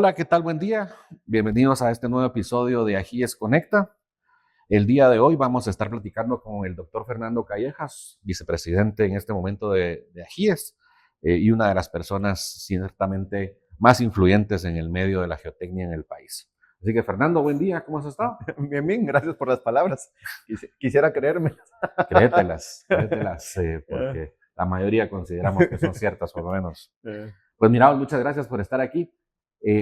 Hola, ¿qué tal? Buen día. Bienvenidos a este nuevo episodio de Ajíes Conecta. El día de hoy vamos a estar platicando con el doctor Fernando Callejas, vicepresidente en este momento de Ajíes y una de las personas ciertamente más influyentes en el medio de la geotecnia en el país. Así que Fernando, buen día, ¿cómo has estado? Bien, bien, gracias por las palabras. Quisiera creerme. Créetelas, porque la mayoría consideramos que son ciertas, por lo menos. Pues mira, muchas gracias por estar aquí.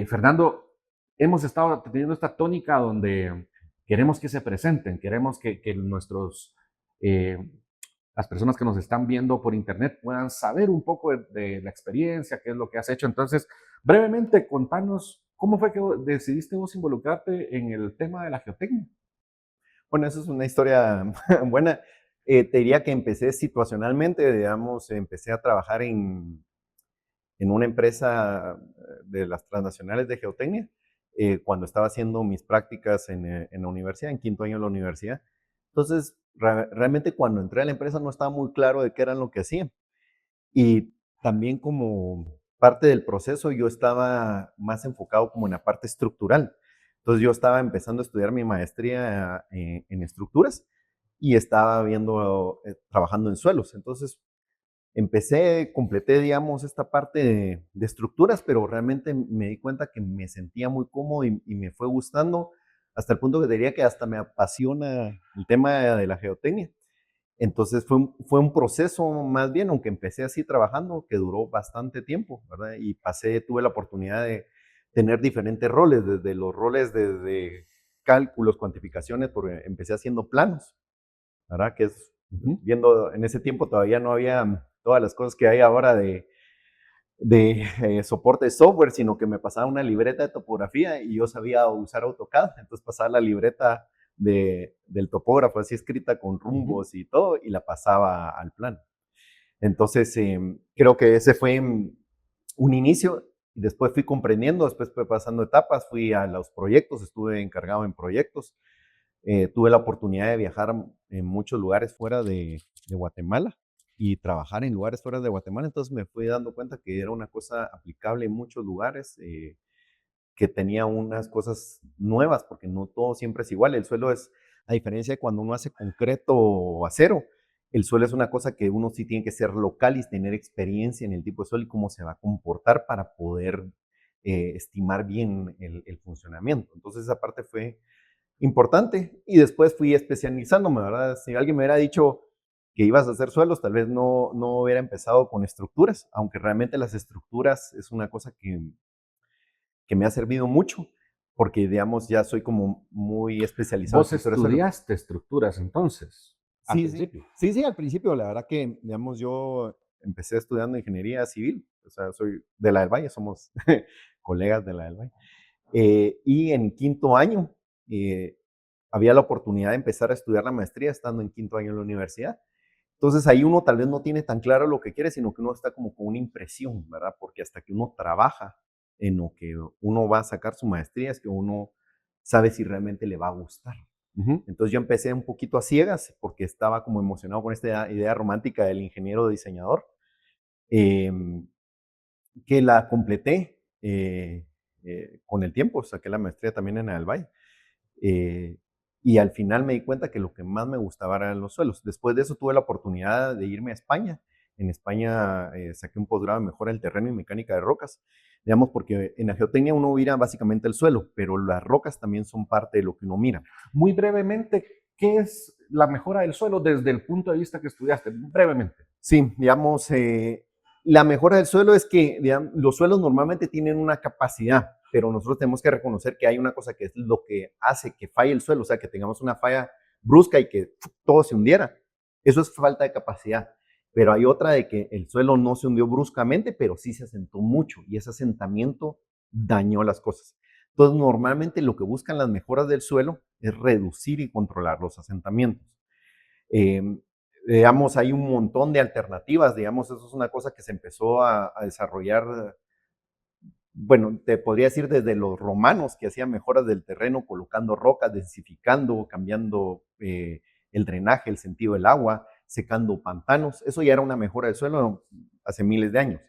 Fernando, hemos estado teniendo esta tónica donde queremos que se presenten, queremos que eh, las personas que nos están viendo por internet puedan saber un poco de la experiencia, qué es lo que has hecho. Entonces, brevemente, contanos cómo fue que decidiste vos involucrarte en el tema de la geotecnia. Bueno, eso es una historia buena. Te diría que empecé situacionalmente, digamos, empecé a trabajar en una empresa de las transnacionales de geotecnia cuando estaba haciendo mis prácticas en la universidad, en quinto año de la universidad. Entonces, realmente cuando entré a la empresa no estaba muy claro de qué eran lo que hacían. Y también como parte del proceso yo estaba más enfocado como en la parte estructural. Entonces yo estaba empezando a estudiar mi maestría en estructuras y estaba viendo, trabajando en suelos. Entonces completé, digamos, esta parte de estructuras, pero realmente me di cuenta que me sentía muy cómodo y me fue gustando hasta el punto que diría que hasta me apasiona el tema de la geotecnia. Entonces fue un proceso más bien, aunque empecé así trabajando, que duró bastante tiempo, ¿verdad? Y tuve la oportunidad de tener diferentes roles, desde los roles de cálculos, cuantificaciones, porque empecé haciendo planos, ¿verdad? Que es, Ujú. viendo, en ese tiempo todavía no había todas las cosas que hay ahora de soporte de software, sino que me pasaba una libreta de topografía y yo sabía usar AutoCAD, entonces pasaba la libreta del topógrafo así escrita con Ujú. rumbos y todo y la pasaba al plano. Entonces, creo que ese fue un inicio y después fui comprendiendo, después fue pasando etapas, fui a los proyectos, estuve encargado en proyectos, tuve la oportunidad de viajar en muchos lugares fuera de Guatemala y trabajar en lugares fuera de Guatemala, entonces me fui dando cuenta que era una cosa aplicable en muchos lugares, que tenía unas cosas nuevas, porque no todo siempre es igual. El suelo es, a diferencia de cuando uno hace concreto o acero, el suelo es una cosa que uno sí tiene que ser local y tener experiencia en el tipo de suelo y cómo se va a comportar para poder estimar bien el funcionamiento. Entonces esa parte fue importante y después fui especializándome, ¿verdad? Si alguien me hubiera dicho que ibas a hacer suelos, tal vez no hubiera empezado con estructuras, aunque realmente las estructuras es una cosa que me ha servido mucho, porque digamos ya soy como muy especializado en Vos estructura de suelo. estudiaste estructuras entonces, al Sí, sí, principio. sí, sí, al principio la verdad que, digamos, yo empecé estudiando ingeniería civil, o sea, soy de la del Valle, somos colegas de la del Valle. Y en quinto año eh, había la oportunidad de empezar a estudiar la maestría estando en quinto año en la universidad. Entonces ahí uno tal vez no tiene tan claro lo que quiere, sino que uno está como con una impresión, ¿verdad? Porque hasta que uno trabaja en lo que uno va a sacar su maestría es que uno sabe si realmente le va a gustar. Ujú. Entonces yo empecé un poquito a ciegas porque estaba como emocionado con esta idea romántica del ingeniero diseñador, eh, que la completé con el tiempo, saqué la maestría también en el Valle. Eh, y al final me di cuenta que lo que más me gustaba eran los suelos. Después de eso tuve la oportunidad de irme a España. En España saqué un posgrado en mejora del terreno y mecánica de rocas. Digamos, porque en la geotecnia uno mira básicamente el suelo, pero las rocas también son parte de lo que uno mira. Muy brevemente, ¿qué es la mejora del suelo desde el punto de vista que estudiaste? Brevemente. Sí, digamos, la mejora del suelo es que digamos, los suelos normalmente tienen una capacidad, pero nosotros tenemos que reconocer que hay una cosa que es lo que hace que falle el suelo, o sea, que tengamos una falla brusca y que todo se hundiera. Eso es falta de capacidad. Pero hay otra de que el suelo no se hundió bruscamente, pero sí se asentó mucho y ese asentamiento dañó las cosas. Entonces, normalmente lo que buscan las mejoras del suelo es reducir y controlar los asentamientos. Eh, digamos, hay un montón de alternativas, digamos, eso es una cosa que se empezó a desarrollar, bueno, te podría decir desde los romanos que hacían mejoras del terreno, colocando rocas, densificando, cambiando el drenaje, el sentido del agua, secando pantanos, eso ya era una mejora del suelo hace miles de años.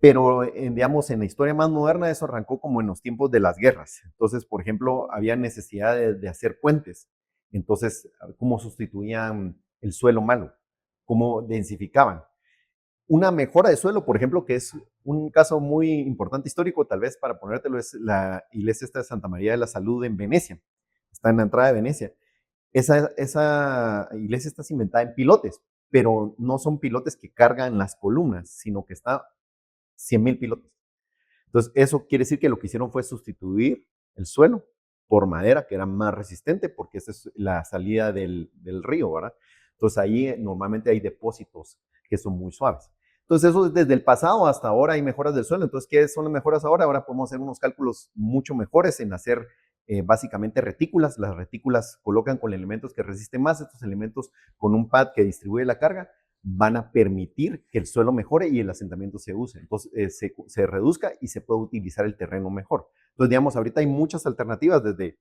Pero, digamos, en la historia más moderna eso arrancó como en los tiempos de las guerras. Entonces, por ejemplo, había necesidad de hacer puentes. Entonces, ¿cómo sustituían el suelo malo? ¿Cómo densificaban? Una mejora de suelo, por ejemplo, que es un caso muy importante histórico, tal vez para ponértelo, es la iglesia esta de Santa María de la Salud en Venecia. Está en la entrada de Venecia. Esa iglesia está cimentada en pilotes, pero no son pilotes que cargan las columnas, sino que está 100,000 pilotes. Entonces, eso quiere decir que lo que hicieron fue sustituir el suelo por madera, que era más resistente, porque esa es la salida del río, ¿verdad? Entonces, ahí normalmente hay depósitos que son muy suaves. Entonces, eso desde el pasado hasta ahora hay mejoras del suelo. Entonces, ¿qué son las mejoras ahora? Ahora podemos hacer unos cálculos mucho mejores en hacer básicamente retículas. Las retículas colocan con elementos que resisten más. Estos elementos con un pad que distribuye la carga van a permitir que el suelo mejore y el asentamiento se use. Entonces, se reduzca y se puede utilizar el terreno mejor. Entonces, digamos, ahorita hay muchas alternativas, desde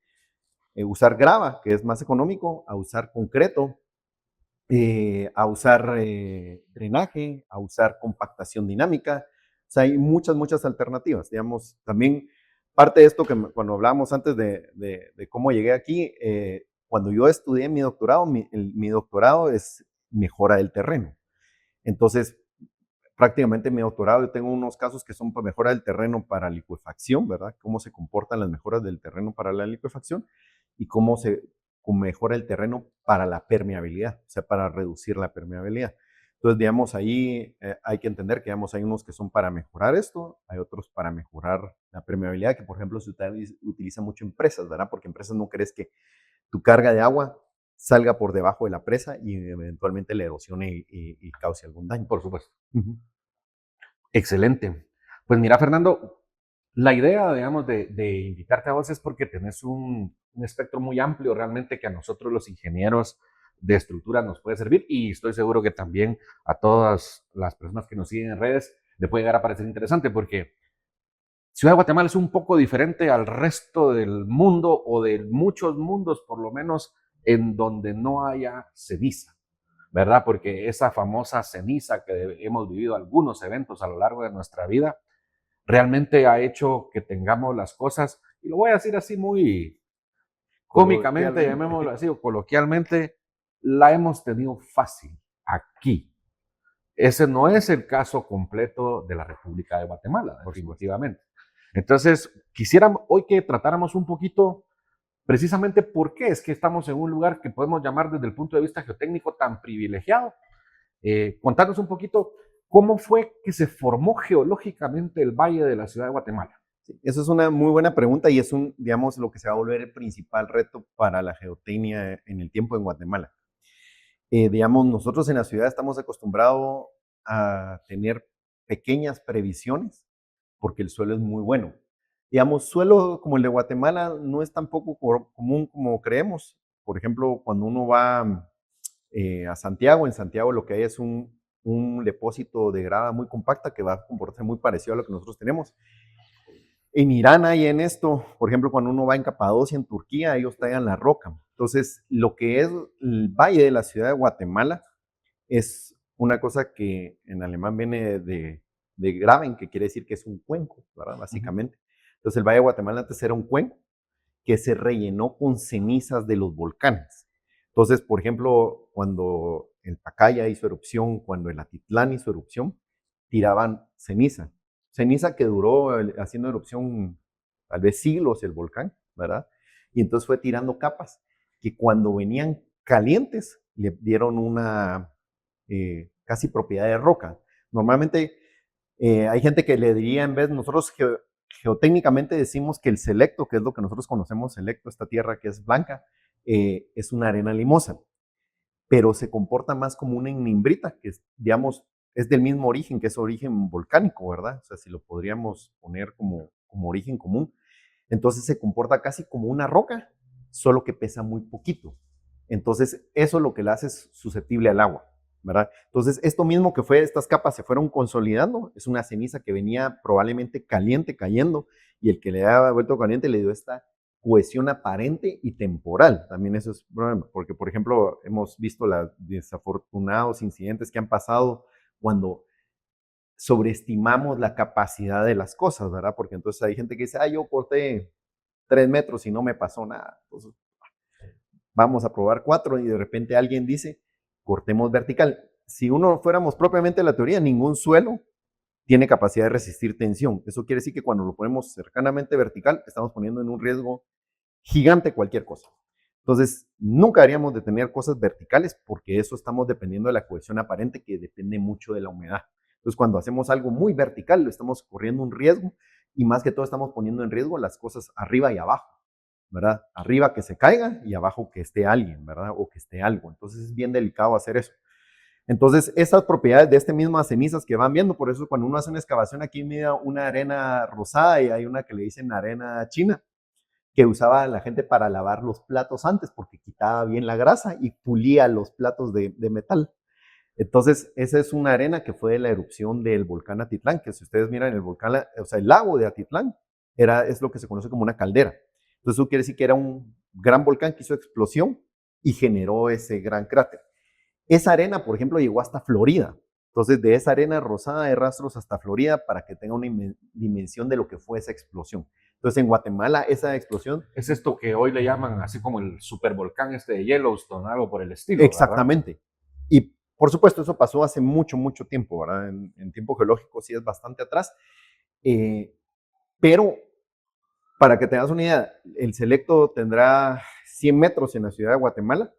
usar grava, que es más económico, a usar concreto, a usar drenaje, a usar compactación dinámica. O sea, hay muchas alternativas. Digamos, también parte de esto que cuando hablábamos antes de cómo llegué aquí, cuando yo estudié mi doctorado, mi doctorado es mejora del terreno. Entonces, prácticamente en mi doctorado yo tengo unos casos que son para mejora del terreno para licuefacción, ¿verdad? Cómo se comportan las mejoras del terreno para la licuefacción y cómo mejora el terreno para la permeabilidad, o sea, para reducir la permeabilidad. Entonces, digamos, ahí hay que entender que, digamos, hay unos que son para mejorar esto, hay otros para mejorar la permeabilidad, que por ejemplo se utiliza mucho en presas, ¿verdad? Porque en presas no crees que tu carga de agua salga por debajo de la presa y eventualmente le erosione y cause algún daño. Por supuesto. Excelente. Pues mira, Fernando, la idea, digamos, de invitarte a vos es porque tenés un espectro muy amplio realmente que a nosotros los ingenieros de estructura nos puede servir y estoy seguro que también a todas las personas que nos siguen en redes le puede llegar a parecer interesante porque Ciudad de Guatemala es un poco diferente al resto del mundo o de muchos mundos, por lo menos en donde no haya ceniza, ¿verdad? Porque esa famosa ceniza que hemos vivido algunos eventos a lo largo de nuestra vida, realmente ha hecho que tengamos las cosas, y lo voy a decir así muy cómicamente, llamémoslo así, o coloquialmente, la hemos tenido fácil aquí. Ese no es el caso completo de la República de Guatemala, definitivamente. Entonces, quisiera hoy que tratáramos un poquito precisamente por qué es que estamos en un lugar que podemos llamar desde el punto de vista geotécnico tan privilegiado. Contarnos un poquito cómo fue que se formó geológicamente el Valle de la Ciudad de Guatemala. Sí, eso es una muy buena pregunta y es digamos, lo que se va a volver el principal reto para la geotecnia en el tiempo en Guatemala. Digamos, nosotros en la ciudad estamos acostumbrados a tener pequeñas previsiones porque el suelo es muy bueno. Digamos, suelo como el de Guatemala no es tan poco común como creemos. Por ejemplo, cuando uno va a Santiago, en Santiago lo que hay es un depósito de grava muy compacta que va a comportarse muy parecido a lo que nosotros tenemos. En Irán hay en esto, por ejemplo, cuando uno va en Capadocia, en Turquía, ellos tallan la roca. Entonces, lo que es el valle de la ciudad de Guatemala es una cosa que en alemán viene de Graben, que quiere decir que es un cuenco, ¿verdad? Básicamente. Entonces, el valle de Guatemala antes era un cuenco que se rellenó con cenizas de los volcanes. Entonces, por ejemplo, cuando el Pacaya hizo erupción, cuando el Atitlán hizo erupción, tiraban ceniza. Ceniza que duró haciendo erupción tal vez siglos el volcán, ¿verdad? Y entonces fue tirando capas que cuando venían calientes le dieron una casi propiedad de roca. Normalmente hay gente que le diría, en vez, nosotros geotécnicamente decimos que el selecto, que es lo que nosotros conocemos, selecto, esta tierra que es blanca, es una arena limosa, pero se comporta más como una nimbrita, que es, digamos, es del mismo origen, que es origen volcánico, ¿verdad? O sea, si lo podríamos poner como origen común. Entonces se comporta casi como una roca, solo que pesa muy poquito. Entonces, eso es lo que la hace susceptible al agua, ¿verdad? Entonces, esto mismo que fue, estas capas se fueron consolidando, es una ceniza que venía probablemente caliente cayendo, y el que le había vuelto caliente le dio esta cohesión aparente y temporal. También eso es problema, porque, por ejemplo, hemos visto los desafortunados incidentes que han pasado cuando sobreestimamos la capacidad de las cosas, ¿verdad? Porque entonces hay gente que dice, yo corté 3 metros y no me pasó nada. Entonces, vamos a probar 4 y de repente alguien dice, cortemos vertical. Si uno fuéramos propiamente la teoría, ningún suelo tiene capacidad de resistir tensión. Eso quiere decir que cuando lo ponemos cercanamente vertical, estamos poniendo en un riesgo gigante cualquier cosa. Entonces, nunca haríamos de tener cosas verticales porque eso estamos dependiendo de la cohesión aparente que depende mucho de la humedad. Entonces, cuando hacemos algo muy vertical, lo estamos corriendo un riesgo y más que todo estamos poniendo en riesgo las cosas arriba y abajo, ¿verdad? Arriba que se caiga y abajo que esté alguien, ¿verdad? O que esté algo. Entonces, es bien delicado hacer eso. Entonces, esas propiedades de este mismas cenizas que van viendo, por eso cuando uno hace una excavación aquí mira una arena rosada y hay una que le dicen arena china, que usaba la gente para lavar los platos antes, porque quitaba bien la grasa y pulía los platos de metal. Entonces, esa es una arena que fue de la erupción del volcán Atitlán, que si ustedes miran el volcán, o sea, el lago de Atitlán, es lo que se conoce como una caldera. Entonces, eso quiere decir que era un gran volcán que hizo explosión y generó ese gran cráter. Esa arena, por ejemplo, llegó hasta Florida. Entonces, de esa arena rosada hay rastros hasta Florida para que tenga una dimensión de lo que fue esa explosión. Entonces, en Guatemala, esa explosión... Es esto que hoy le llaman así como el supervolcán de Yellowstone, algo por el estilo. Exactamente. ¿Verdad? Y, por supuesto, eso pasó hace mucho, mucho tiempo, ¿verdad? En tiempo geológico sí es bastante atrás. Pero, para que tengas una idea, el Selecto tendrá 100 metros en la ciudad de Guatemala.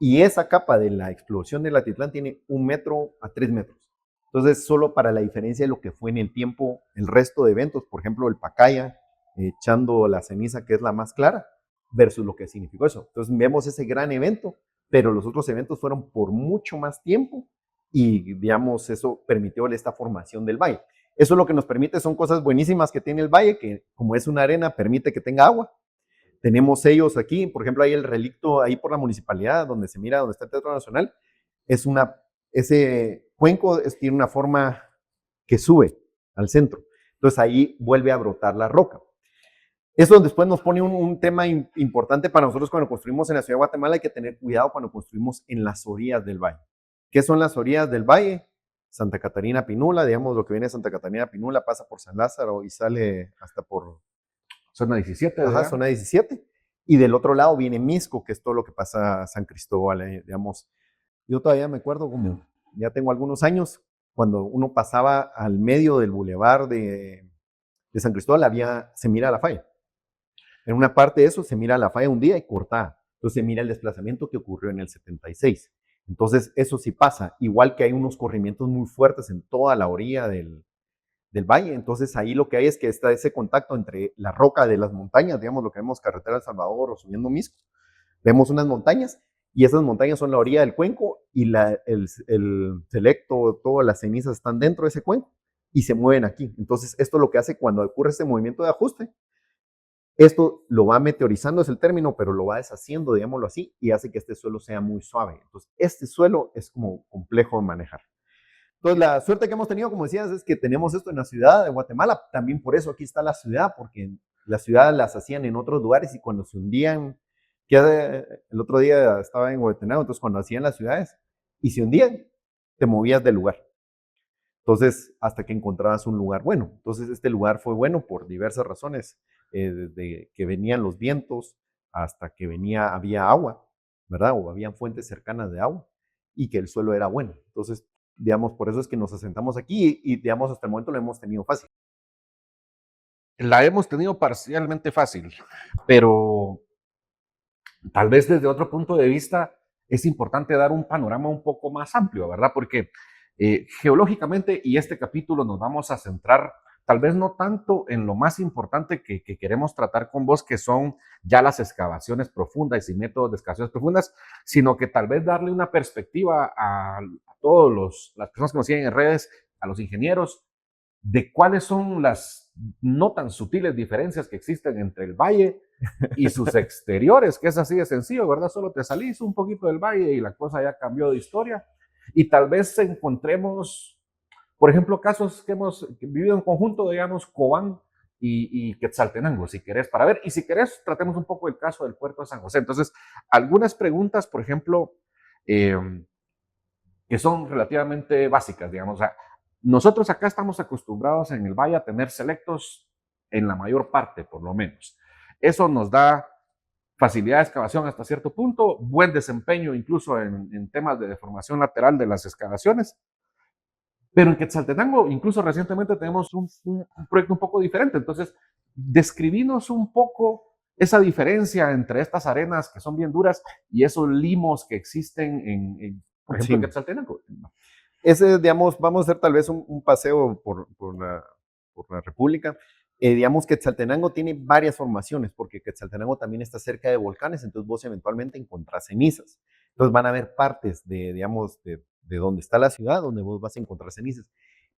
Y esa capa de la explosión del Atitlán tiene 1 metro a 3 metros. Entonces, solo para la diferencia de lo que fue en el tiempo, el resto de eventos, por ejemplo, el Pacaya, echando la ceniza, que es la más clara, versus lo que significó eso. Entonces, vemos ese gran evento, pero los otros eventos fueron por mucho más tiempo y, digamos, eso permitió esta formación del valle. Eso lo que nos permite son cosas buenísimas que tiene el valle, que como es una arena, permite que tenga agua. Tenemos sellos aquí, por ejemplo, hay el relicto ahí por la municipalidad, donde se mira, donde está el Teatro Nacional. Ese cuenco tiene una forma que sube al centro. Entonces ahí vuelve a brotar la roca. Eso después nos pone un tema importante para nosotros cuando construimos en la ciudad de Guatemala. Hay que tener cuidado cuando construimos en las orillas del valle. ¿Qué son las orillas del valle? Santa Catarina Pinula, digamos, lo que viene de Santa Catarina Pinula pasa por San Lázaro y sale hasta por... Zona 17. Ajá, zona 17. Y del otro lado viene Misco, que es todo lo que pasa a San Cristóbal, digamos. Yo todavía me acuerdo, como ya tengo algunos años, cuando uno pasaba al medio del bulevar de San Cristóbal, se mira la falla. En una parte de eso se mira la falla un día y cortada. Entonces se mira el desplazamiento que ocurrió en el 76. Entonces eso sí pasa. Igual que hay unos corrimientos muy fuertes en toda la orilla del valle. Entonces ahí lo que hay es que está ese contacto entre la roca de las montañas, digamos lo que vemos carretera El Salvador o subiendo Misco. Vemos unas montañas y esas montañas son la orilla del cuenco y el Selecto, todas las cenizas están dentro de ese cuenco y se mueven aquí. Entonces esto lo que hace cuando ocurre ese movimiento de ajuste, esto lo va meteorizando, es el término, pero lo va deshaciendo, digámoslo así, y hace que este suelo sea muy suave. Entonces este suelo es como complejo de manejar. Entonces, la suerte que hemos tenido, como decías, es que tenemos esto en la ciudad de Guatemala. También por eso aquí está la ciudad, porque las ciudades las hacían en otros lugares y cuando se hundían, que el otro día estaba en Guatemala, entonces cuando hacían las ciudades y se hundían, te movías del lugar. Entonces, hasta que encontrabas un lugar bueno. Entonces, este lugar fue bueno por diversas razones, desde que venían los vientos hasta que había agua, ¿verdad? O habían fuentes cercanas de agua y que el suelo era bueno. Entonces, digamos, por eso es que nos asentamos aquí y, digamos, hasta el momento lo hemos tenido fácil. La hemos tenido parcialmente fácil, pero tal vez desde otro punto de vista es importante dar un panorama un poco más amplio, ¿verdad? Porque geológicamente, y este capítulo nos vamos a centrar tal vez no tanto en lo más importante que queremos tratar con vos, que son ya las excavaciones profundas y métodos de excavaciones profundas, sino que tal vez darle una perspectiva a todas las personas que nos siguen en redes, a los ingenieros, de cuáles son las no tan sutiles diferencias que existen entre el valle y sus exteriores, que es así de sencillo, ¿verdad? Solo te salís un poquito del valle y la cosa ya cambió de historia. Y tal vez encontremos, por ejemplo, casos que hemos vivido en conjunto, digamos, Cobán y Quetzaltenango, si querés, para ver. Y si querés, tratemos un poco el caso del puerto de San José. Entonces, algunas preguntas, por ejemplo, que son relativamente básicas, digamos. Nosotros acá estamos acostumbrados en el valle a tener selectos en la mayor parte, por lo menos. Eso nos da facilidad de excavación hasta cierto punto, buen desempeño incluso en temas de deformación lateral de las excavaciones. Pero en Quetzaltenango, incluso recientemente tenemos un proyecto un poco diferente. Entonces, describinos un poco esa diferencia entre estas arenas que son bien duras y esos limos que existen por ejemplo, en Quetzaltenango. Ese, digamos, vamos a hacer tal vez un paseo por la República. Digamos que Quetzaltenango tiene varias formaciones, porque Quetzaltenango también está cerca de volcanes, entonces vos eventualmente encontrás cenizas. Entonces van a haber partes digamos, de donde está la ciudad, donde vos vas a encontrar cenizas.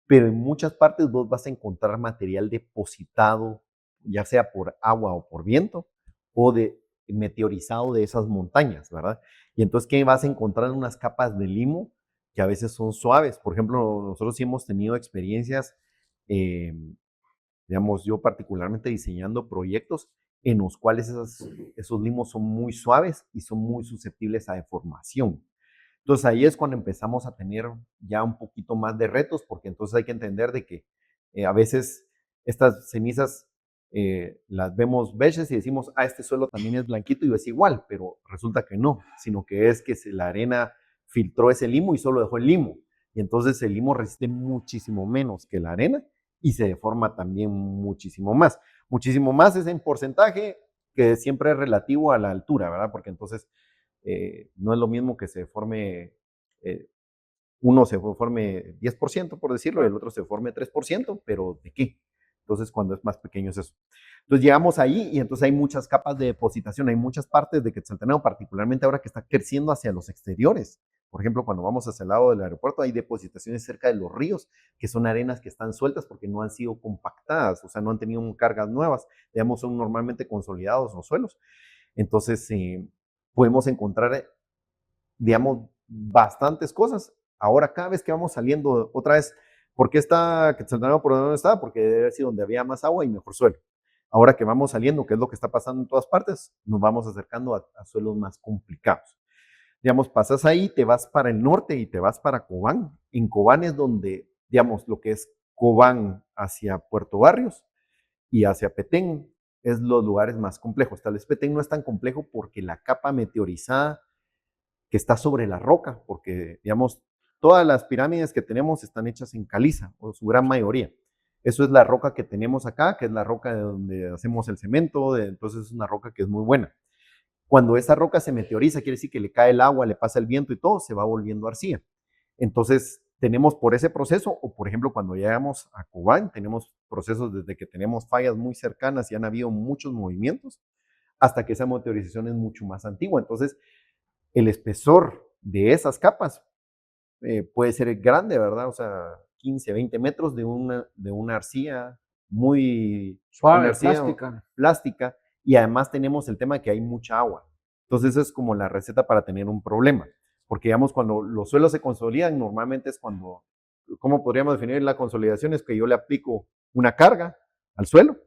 Pero en muchas partes vos vas a encontrar material depositado, ya sea por agua o por viento, o meteorizado de esas montañas, ¿verdad? Y entonces, ¿qué vas a encontrar? En unas capas de limo que a veces son suaves. Por ejemplo, nosotros sí hemos tenido experiencias, eh, digamos, yo particularmente diseñando proyectos en los cuales esos limos son muy suaves y son muy susceptibles a deformación. Entonces ahí es cuando empezamos a tener ya un poquito más de retos, porque entonces hay que entender de que a veces estas cenizas las vemos veces y decimos, este suelo también es blanquito y es igual, pero resulta que no, sino que es que la arena filtró ese limo y solo dejó el limo. Y entonces el limo resiste muchísimo menos que la arena y se deforma también muchísimo más. Muchísimo más es en porcentaje que siempre es relativo a la altura, ¿verdad? Porque entonces no es lo mismo que se forme, uno se forme 10%, por decirlo, y el otro se forme 3%, pero ¿de qué? Entonces, cuando es más pequeño es eso. Entonces, llegamos ahí y entonces hay muchas capas de depositación, hay muchas partes de Quetzaltenango, particularmente ahora que está creciendo hacia los exteriores. Por ejemplo, cuando vamos hacia el lado del aeropuerto, hay depositaciones cerca de los ríos, que son arenas que están sueltas porque no han sido compactadas, o sea, no han tenido cargas nuevas, digamos, son normalmente consolidados los suelos. Entonces, podemos encontrar, digamos, bastantes cosas. Ahora, cada vez que vamos saliendo, otra vez, ¿por qué está Quetzaltenango por donde está? Porque debe haber sido donde había más agua y mejor suelo. Ahora que vamos saliendo, que es lo que está pasando en todas partes, nos vamos acercando a suelos más complicados. Digamos, pasas ahí, te vas para el norte y te vas para Cobán. En Cobán es donde, digamos, lo que es Cobán hacia Puerto Barrios y hacia Petén es los lugares más complejos. Tal vez Petén no es tan complejo porque la capa meteorizada que está sobre la roca, porque, digamos, todas las pirámides que tenemos están hechas en caliza, o su gran mayoría. Eso es la roca que tenemos acá, que es la roca de donde hacemos el cemento, entonces es una roca que es muy buena. Cuando esa roca se meteoriza, quiere decir que le cae el agua, le pasa el viento y todo, se va volviendo arcilla. Entonces, tenemos por ese proceso, o por ejemplo, cuando llegamos a Cobán, tenemos procesos desde que tenemos fallas muy cercanas y han habido muchos movimientos, hasta que esa meteorización es mucho más antigua. Entonces, el espesor de esas capas puede ser grande, ¿verdad? O sea, 15, 20 metros de una arcilla muy suave, arcilla plástica. plástica, y además tenemos el tema de que hay mucha agua. Entonces, esa es como la receta para tener un problema. Porque, digamos, cuando los suelos se consolidan, normalmente es cuando, ¿cómo podríamos definir la consolidación? Es que yo le aplico una carga al suelo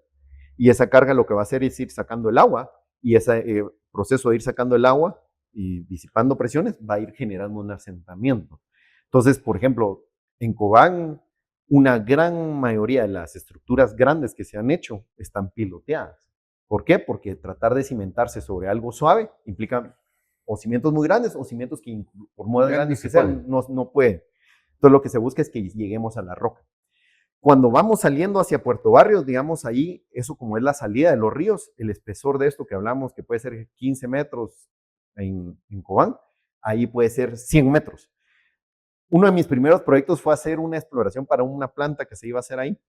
y esa carga lo que va a hacer es ir sacando el agua y ese proceso de ir sacando el agua y disipando presiones va a ir generando un asentamiento. Entonces, por ejemplo, en Cobán, una gran mayoría de las estructuras grandes que se han hecho están piloteadas. ¿Por qué? Porque tratar de cimentarse sobre algo suave implica o cimientos muy grandes o cimientos que, por muy grandes que sean, no pueden. Entonces, lo que se busca es que lleguemos a la roca. Cuando vamos saliendo hacia Puerto Barrios, digamos ahí, eso como es la salida de los ríos, el espesor de esto que hablamos, que puede ser 15 metros en Cobán, ahí puede ser 100 metros. Uno de mis primeros proyectos fue hacer una exploración para una planta que se iba a hacer ahí.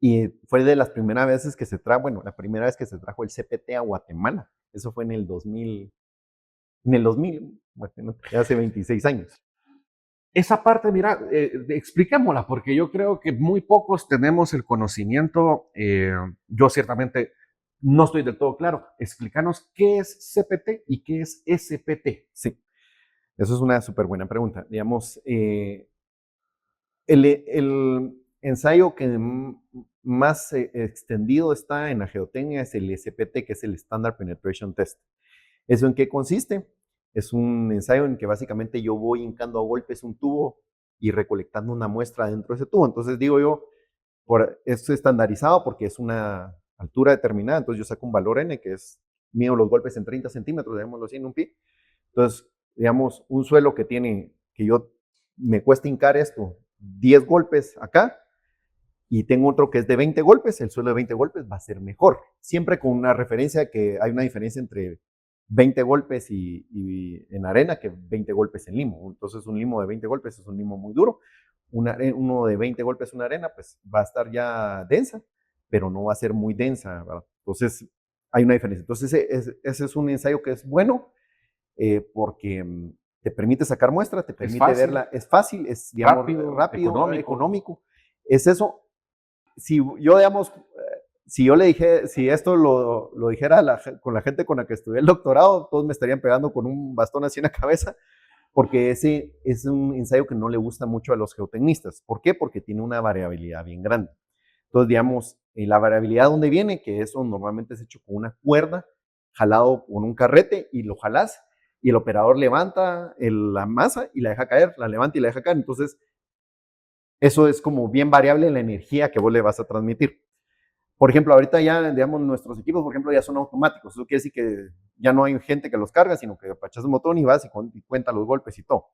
Y fue de las primeras veces que se trajo, bueno, la primera vez que se trajo el CPT a Guatemala. Eso fue en el 2000, bueno, hace 26 años. Esa parte, mira, expliquémosla, porque yo creo que muy pocos tenemos el conocimiento. Yo ciertamente no estoy del todo claro. Explícanos qué es CPT y qué es SPT. Sí, eso es una súper buena pregunta. Digamos, el ensayo que más extendido está en la geotecnia es el SPT, que es el Standard Penetration Test. ¿Eso en qué consiste? Es un ensayo en que básicamente yo voy hincando a golpes un tubo y recolectando una muestra dentro de ese tubo. Entonces digo yo, es estandarizado porque es una altura determinada, entonces yo saco un valor n que es, mido los golpes en 30 centímetros, digámoslo así, en un pi. Entonces, digamos, un suelo que me cuesta hincar esto, 10 golpes acá, y tengo otro que es de 20 golpes, el suelo de 20 golpes va a ser mejor. Siempre con una referencia que hay una diferencia entre 20 golpes y en arena que 20 golpes en limo. Entonces, un limo de 20 golpes es un limo muy duro. Uno de 20 golpes una arena, pues va a estar ya densa, pero no va a ser muy densa, ¿verdad? Entonces, hay una diferencia. Entonces, ese es un ensayo que es bueno porque te permite sacar muestra, te permite verla. Es fácil, es, digamos, rápido, económico. Es eso. Si yo, digamos, si yo le dije, si esto lo dijera con la gente con la que estudié el doctorado, todos me estarían pegando con un bastón así en la cabeza, porque ese es un ensayo que no le gusta mucho a los geotecnistas. ¿Por qué? Porque tiene una variabilidad bien grande. Entonces, digamos, la variabilidad donde viene, que eso normalmente es hecho con una cuerda, jalado con un carrete y lo jalás, y el operador levanta la masa y la deja caer, la levanta y la deja caer. Entonces, eso es como bien variable la energía que vos le vas a transmitir. Por ejemplo, ahorita ya, digamos, nuestros equipos, por ejemplo, ya son automáticos. Eso quiere decir que ya no hay gente que los carga, sino que apachas el botón y vas y cuenta los golpes y todo.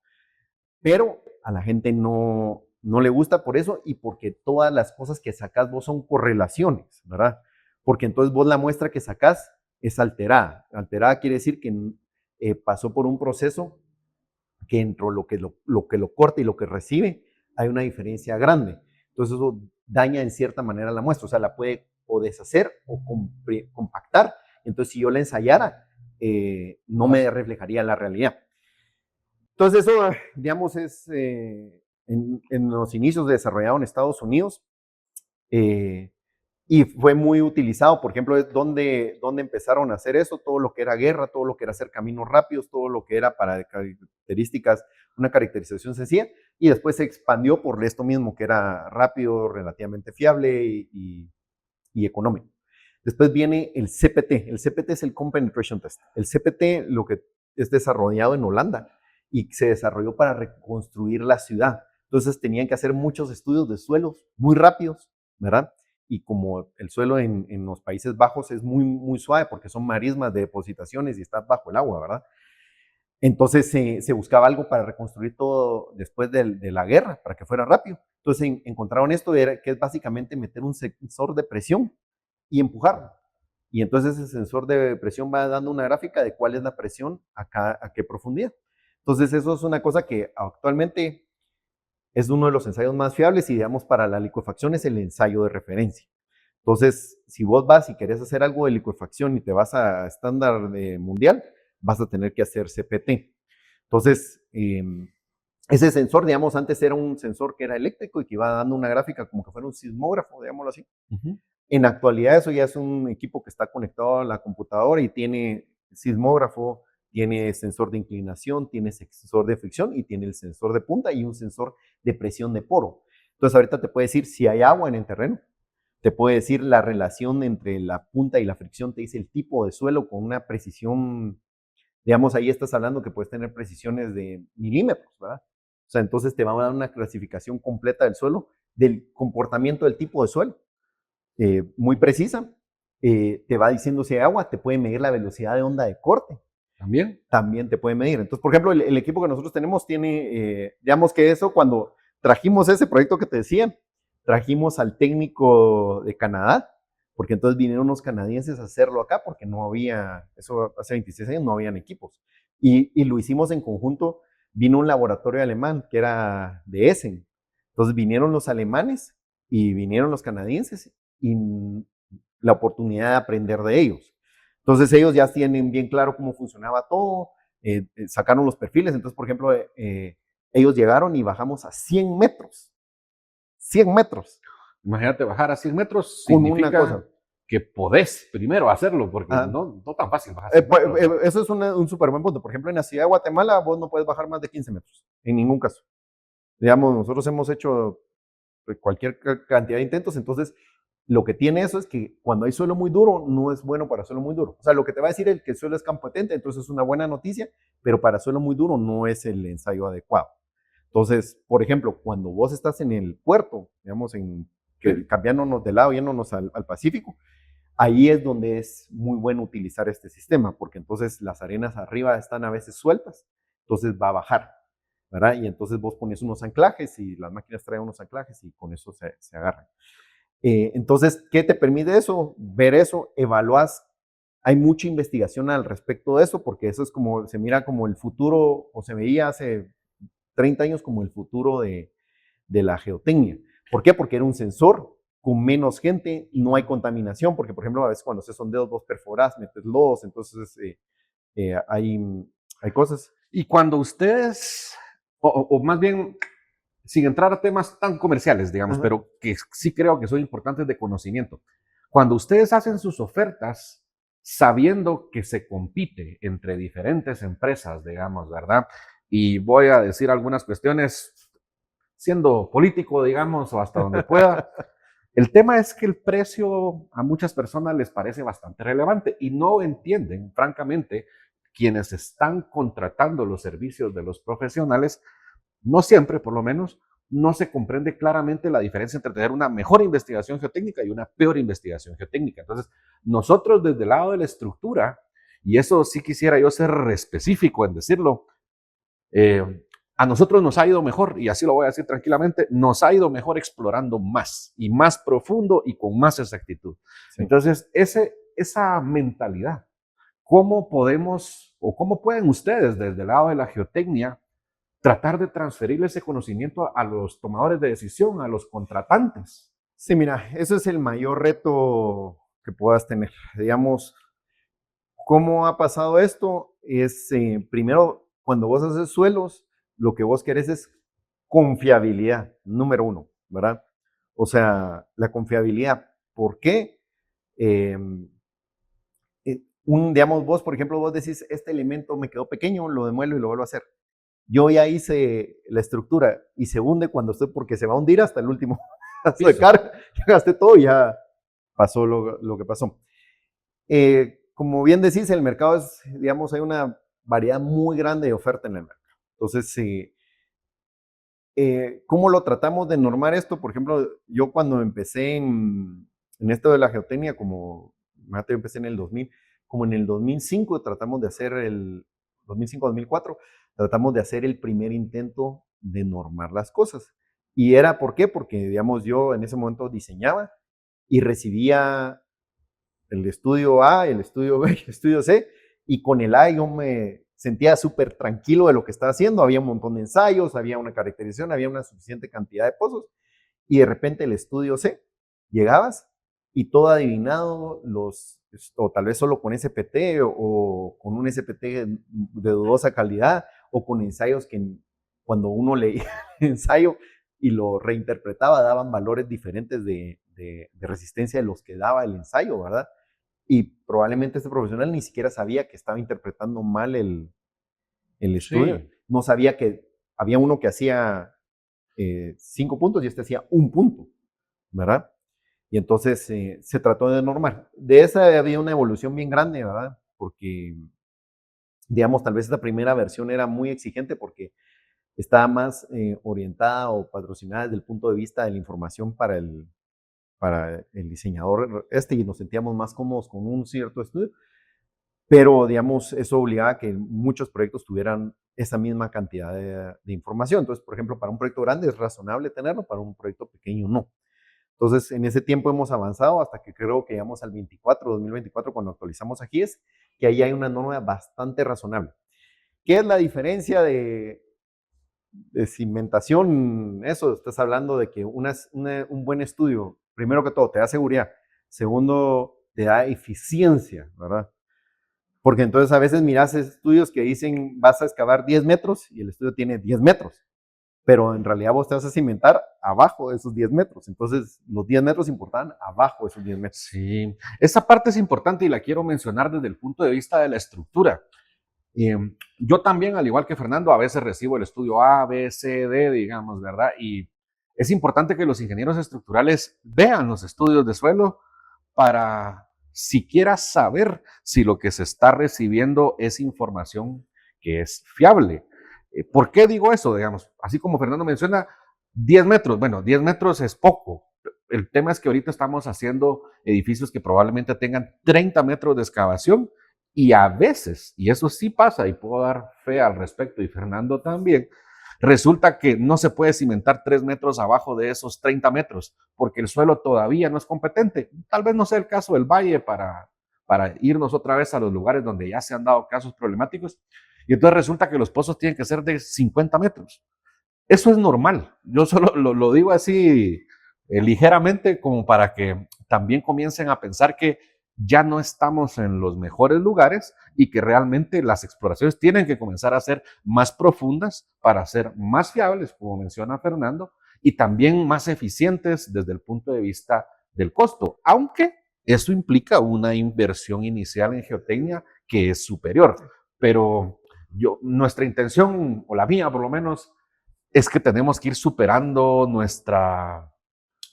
Pero a la gente no le gusta por eso y porque todas las cosas que sacas vos son correlaciones, ¿verdad? Porque entonces vos la muestra que sacas es alterada. Alterada quiere decir que pasó por un proceso que entre lo que lo corta y lo que recibe hay una diferencia grande. Entonces eso daña en cierta manera la muestra, o sea, la puede o deshacer o compactar. Entonces si yo la ensayara, no me reflejaría la realidad. Entonces eso, digamos, es en los inicios desarrollado en Estados Unidos y fue muy utilizado, por ejemplo, es donde empezaron a hacer eso, todo lo que era guerra, todo lo que era hacer caminos rápidos, todo lo que era para características, una caracterización sencilla, y después se expandió por esto mismo, que era rápido, relativamente fiable y económico. Después viene el CPT. El CPT es el Comp Penetration Test. El CPT lo que es desarrollado en Holanda y se desarrolló para reconstruir la ciudad. Entonces tenían que hacer muchos estudios de suelos muy rápidos, ¿verdad? Y como el suelo en los Países Bajos es muy, muy suave porque son marismas de depositaciones y está bajo el agua, ¿verdad? Entonces se buscaba algo para reconstruir todo después de la guerra, para que fuera rápido. Entonces encontraron esto, que es básicamente meter un sensor de presión y empujarlo. Y entonces ese sensor de presión va dando una gráfica de cuál es la presión a qué profundidad. Entonces eso es una cosa que actualmente es uno de los ensayos más fiables y digamos para la licuefacción es el ensayo de referencia. Entonces, si vos vas y querés hacer algo de licuefacción y te vas a estándar mundial, vas a tener que hacer CPT. Entonces, ese sensor, digamos, antes era un sensor que era eléctrico y que iba dando una gráfica como que fuera un sismógrafo, digámoslo así. En la actualidad eso ya es un equipo que está conectado a la computadora y tiene sismógrafo, tiene sensor de inclinación, tiene sensor de fricción y tiene el sensor de punta y un sensor de presión de poro. Entonces ahorita te puede decir si hay agua en el terreno, te puede decir la relación entre la punta y la fricción, te dice el tipo de suelo con una precisión, digamos, ahí estás hablando que puedes tener precisiones de milímetros, ¿verdad? O sea, entonces te va a dar una clasificación completa del suelo, del comportamiento del tipo de suelo, muy precisa. Te va diciendo si hay agua, te puede medir la velocidad de onda de corte. También te puede medir. Entonces, por ejemplo, el equipo que nosotros tenemos tiene, digamos que eso, cuando trajimos ese proyecto que te decía, trajimos al técnico de Canadá, porque entonces vinieron unos canadienses a hacerlo acá, porque no había, eso hace 26 años no habían equipos. Y lo hicimos en conjunto, vino un laboratorio alemán que era de Essen. Entonces vinieron los alemanes y vinieron los canadienses y la oportunidad de aprender de ellos. Entonces ellos ya tienen bien claro cómo funcionaba todo, sacaron los perfiles. Entonces, por ejemplo, ellos llegaron y bajamos a 100 metros. 100 metros. Imagínate bajar a 100 metros significa una cosa que podés primero hacerlo, porque no tan fácil bajar 100 metros. Eso es un súper buen punto. Por ejemplo, en la ciudad de Guatemala vos no puedes bajar más de 15 metros, en ningún caso. Digamos, nosotros hemos hecho cualquier cantidad de intentos, entonces lo que tiene eso es que cuando hay suelo muy duro, no es bueno para suelo muy duro. O sea, lo que te va a decir es que el suelo es competente, entonces es una buena noticia, pero para suelo muy duro no es el ensayo adecuado. Entonces, por ejemplo, cuando vos estás en el puerto, digamos, cambiándonos de lado, yéndonos al Pacífico, ahí es donde es muy bueno utilizar este sistema, porque entonces las arenas arriba están a veces sueltas, entonces va a bajar, ¿verdad? Y entonces vos pones unos anclajes y las máquinas traen unos anclajes y con eso se agarran. Entonces, ¿qué te permite eso? Ver eso, evaluás. Hay mucha investigación al respecto de eso, porque eso es como, se mira como el futuro, o se veía hace 30 años como el futuro de la geotecnia. ¿Por qué? Porque era un sensor con menos gente, no hay contaminación, porque por ejemplo a veces cuando haces sondeos vos perforás, metes lodos, entonces hay cosas. Y cuando ustedes, o más bien, sin entrar a temas tan comerciales, digamos, pero que sí creo que son importantes de conocimiento, cuando ustedes hacen sus ofertas, sabiendo que se compite entre diferentes empresas, digamos, ¿verdad? Y voy a decir algunas cuestiones siendo político, digamos, o hasta donde pueda. El tema es que el precio a muchas personas les parece bastante relevante y no entienden, francamente, quienes están contratando los servicios de los profesionales, no siempre, por lo menos, no se comprende claramente la diferencia entre tener una mejor investigación geotécnica y una peor investigación geotécnica. Entonces, nosotros desde el lado de la estructura, y eso sí quisiera yo ser específico en decirlo, a nosotros nos ha ido mejor, y así lo voy a decir tranquilamente, nos ha ido mejor explorando más y más profundo y con más exactitud. Sí. Entonces, esa mentalidad, ¿cómo podemos o cómo pueden ustedes desde el lado de la geotecnia tratar de transferir ese conocimiento a los tomadores de decisión, a los contratantes? Sí, mira, eso es el mayor reto que puedas tener. Digamos, ¿cómo ha pasado esto? Es primero, cuando vos haces suelos, lo que vos querés es confiabilidad, número uno, ¿verdad? O sea, la confiabilidad. ¿Por qué? Digamos, vos, por ejemplo, vos decís, este elemento me quedó pequeño, lo demuelo y lo vuelvo a hacer. Yo ya hice la estructura y se hunde cuando estoy, porque se va a hundir hasta el último paso de carga. Ya gasté todo y ya pasó lo que pasó. Como bien decís, el mercado es, digamos, hay una variedad muy grande de oferta en el mercado. Entonces, ¿cómo lo tratamos de normar esto? Por ejemplo, yo cuando empecé en esto de la geotecnia, como yo empecé en el 2000, como en el 2005 tratamos de hacer el 2005-2004, tratamos de hacer el primer intento de normar las cosas. ¿Y era por qué? Porque, digamos, yo en ese momento diseñaba y recibía el estudio A, el estudio B, el estudio C, y con el A yo me sentía súper tranquilo de lo que estaba haciendo, había un montón de ensayos, había una caracterización, había una suficiente cantidad de pozos, y de repente el estudio C, llegabas y todo adivinado, o tal vez solo con SPT o con un SPT de dudosa calidad, o con ensayos que cuando uno leía el ensayo y lo reinterpretaba, daban valores diferentes de resistencia de los que daba el ensayo, ¿verdad? Y probablemente este profesional ni siquiera sabía que estaba interpretando mal el estudio. Sí. No sabía que había uno que hacía 5 puntos y este hacía 1 punto, ¿verdad? Y entonces se trató de normar. De esa había una evolución bien grande, ¿verdad? Porque, digamos, tal vez esta primera versión era muy exigente porque estaba más orientada o patrocinada desde el punto de vista de la información para el diseñador y nos sentíamos más cómodos con un cierto estudio, pero digamos, eso obligaba a que muchos proyectos tuvieran esa misma cantidad de información. Entonces, por ejemplo, para un proyecto grande es razonable tenerlo, para un proyecto pequeño no. Entonces, en ese tiempo hemos avanzado hasta que creo que llegamos al 2024, cuando actualizamos a GIES, que ahí hay una norma bastante razonable. ¿Qué es la diferencia de cimentación? Eso, estás hablando de que un buen estudio, primero que todo, te da seguridad. Segundo, te da eficiencia, ¿verdad? Porque entonces a veces miras estudios que dicen vas a excavar 10 metros y el estudio tiene 10 metros. Pero en realidad vos te vas a cimentar abajo de esos 10 metros. Entonces, los 10 metros importaban abajo de esos 10 metros. Sí, esa parte es importante y la quiero mencionar desde el punto de vista de la estructura. Yo también, al igual que Fernando, a veces recibo el estudio A, B, C, D, digamos, ¿verdad? Y es importante que los ingenieros estructurales vean los estudios de suelo para siquiera saber si lo que se está recibiendo es información que es fiable. ¿Por qué digo eso? Digamos, así como Fernando menciona, 10 metros, bueno, 10 metros es poco. El tema es que ahorita estamos haciendo edificios que probablemente tengan 30 metros de excavación y a veces, y eso sí pasa y puedo dar fe al respecto y Fernando también, resulta que no se puede cimentar 3 metros abajo de esos 30 metros porque el suelo todavía no es competente. Tal vez no sea el caso del valle para irnos otra vez a los lugares donde ya se han dado casos problemáticos. Y entonces resulta que los pozos tienen que ser de 50 metros. Eso es normal. Yo solo lo digo así ligeramente como para que también comiencen a pensar que ya no estamos en los mejores lugares y que realmente las exploraciones tienen que comenzar a ser más profundas para ser más fiables, como menciona Fernando, y también más eficientes desde el punto de vista del costo, aunque eso implica una inversión inicial en geotecnia que es superior. Pero nuestra intención, o la mía por lo menos, es que tenemos que ir superando nuestra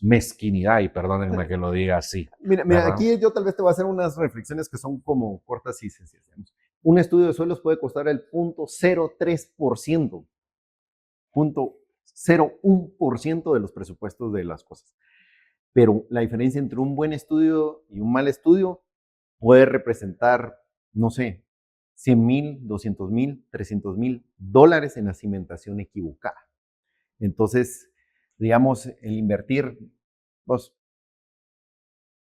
mezquinidad, y perdónenme que lo diga así. Mira, aquí yo tal vez te voy a hacer unas reflexiones que son como cortas y sencillas. Un estudio de suelos puede costar el 0.03%, 0.01% de los presupuestos de las cosas. Pero la diferencia entre un buen estudio y un mal estudio puede representar, no sé, 100,000, 200,000, 300,000 dólares en la cimentación equivocada. Entonces, digamos, el invertir pues,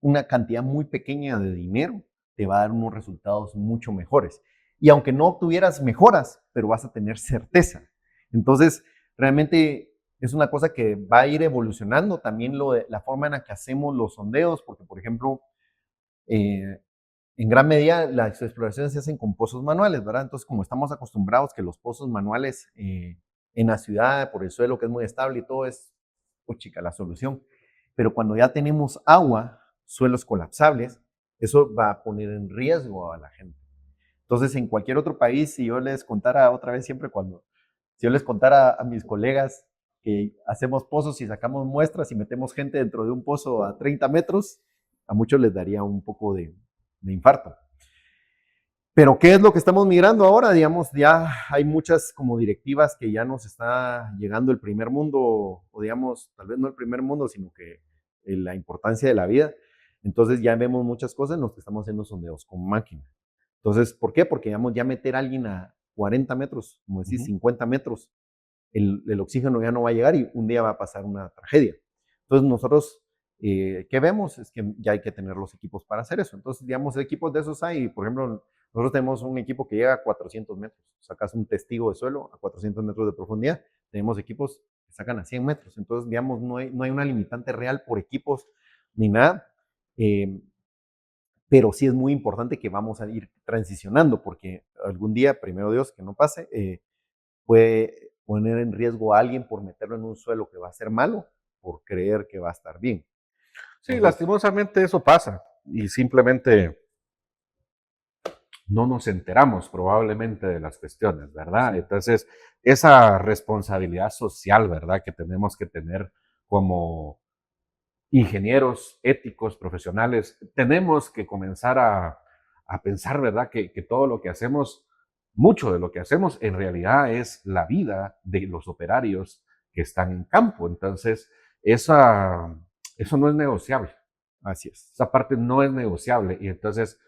una cantidad muy pequeña de dinero te va a dar unos resultados mucho mejores. Y aunque no obtuvieras mejoras, pero vas a tener certeza. Entonces, realmente es una cosa que va a ir evolucionando también la forma en la que hacemos los sondeos, porque, por ejemplo, en gran medida las exploraciones se hacen con pozos manuales, ¿verdad? Entonces, como estamos acostumbrados que los pozos manuales en la ciudad, por el suelo que es muy estable y todo, es, oh, chica, la solución. Pero cuando ya tenemos agua, suelos colapsables, eso va a poner en riesgo a la gente. Entonces, en cualquier otro país, si yo les contara otra vez siempre si yo les contara a mis colegas que hacemos pozos y sacamos muestras y metemos gente dentro de un pozo a 30 metros, a muchos les daría un poco de infarto. Pero ¿qué es lo que estamos migrando ahora? Digamos, ya hay muchas como directivas que ya nos está llegando el primer mundo, o digamos, tal vez no el primer mundo, sino que la importancia de la vida. Entonces ya vemos muchas cosas en las que estamos haciendo sondeos con máquina. Entonces, ¿por qué? Porque digamos, ya meter a alguien a 40 metros, como decís, 50 metros, el oxígeno ya no va a llegar y un día va a pasar una tragedia. Entonces nosotros, ¿qué vemos? Es que ya hay que tener los equipos para hacer eso. Entonces, digamos, equipos de esos hay. Por ejemplo, nosotros tenemos un equipo que llega a 400 metros. Sacas un testigo de suelo a 400 metros de profundidad. Tenemos equipos que sacan a 100 metros. Entonces, digamos, no hay una limitante real por equipos ni nada. Pero sí es muy importante que vamos a ir transicionando porque algún día, primero Dios, que no pase, puede poner en riesgo a alguien por meterlo en un suelo que va a ser malo, por creer que va a estar bien. Sí, entonces, lastimosamente eso pasa y simplemente no nos enteramos probablemente de las cuestiones, ¿verdad? Sí. Entonces, esa responsabilidad social, ¿verdad? Que tenemos que tener como ingenieros éticos, profesionales, tenemos que comenzar a pensar, ¿verdad? Que todo lo que hacemos, mucho de lo que hacemos en realidad es la vida de los operarios que están en campo. Entonces, eso no es negociable. Así es. Esa parte no es negociable. Y entonces,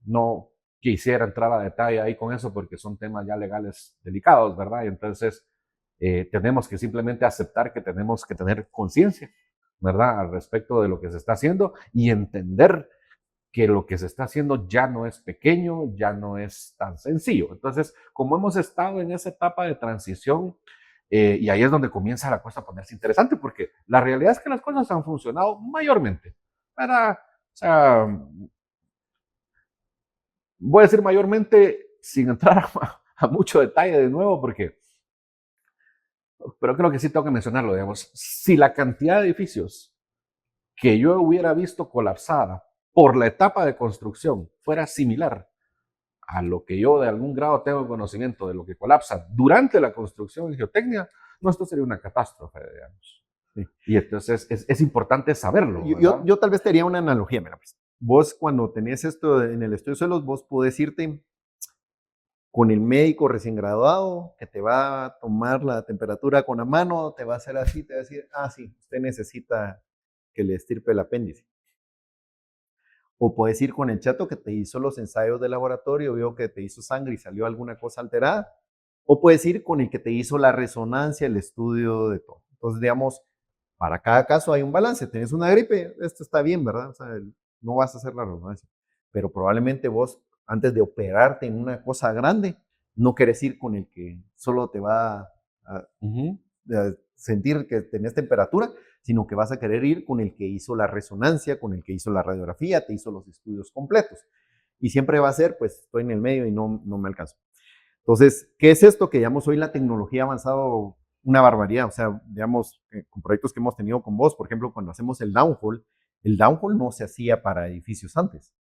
no quisiera entrar a detalle ahí con eso porque son temas ya legales delicados, ¿verdad? Y entonces, tenemos que simplemente aceptar que tenemos que tener conciencia, ¿verdad? Al respecto de lo que se está haciendo y entender que lo que se está haciendo ya no es pequeño, ya no es tan sencillo. Entonces, como hemos estado en esa etapa de transición, y ahí es donde comienza la cosa a ponerse interesante, porque la realidad es que las cosas han funcionado mayormente. O sea, voy a decir mayormente sin entrar a mucho detalle de nuevo, pero creo que sí tengo que mencionarlo, digamos. Si la cantidad de edificios que yo hubiera visto colapsada por la etapa de construcción fuera similar a lo que yo de algún grado tengo conocimiento de lo que colapsa durante la construcción en geotecnia, no, esto sería una catástrofe, digamos. Sí. Y entonces es importante saberlo. Yo tal vez te haría una analogía, mira, pues. Vos cuando tenés esto en el estudio de suelos, vos podés irte con el médico recién graduado que te va a tomar la temperatura con la mano, te va a hacer así, te va a decir, sí, usted necesita que le estirpe el apéndice. O puedes ir con el chato que te hizo los ensayos de laboratorio, vio que te hizo sangre y salió alguna cosa alterada. O puedes ir con el que te hizo la resonancia, el estudio de todo. Entonces, digamos, para cada caso hay un balance. Tienes una gripe, esto está bien, ¿verdad? O sea, no vas a hacer la resonancia. Pero probablemente vos, antes de operarte en una cosa grande, no querés ir con el que solo te va a sentir que tenés temperatura, sino que vas a querer ir con el que hizo la resonancia, con el que hizo la radiografía, te hizo los estudios completos. Y siempre va a ser, pues, estoy en el medio y no me alcanzo. Entonces, ¿qué es esto? Que, digamos, hoy la tecnología ha avanzado una barbaridad. O sea, digamos, con proyectos que hemos tenido con vos, por ejemplo, cuando hacemos el downhole no se hacía para edificios antes.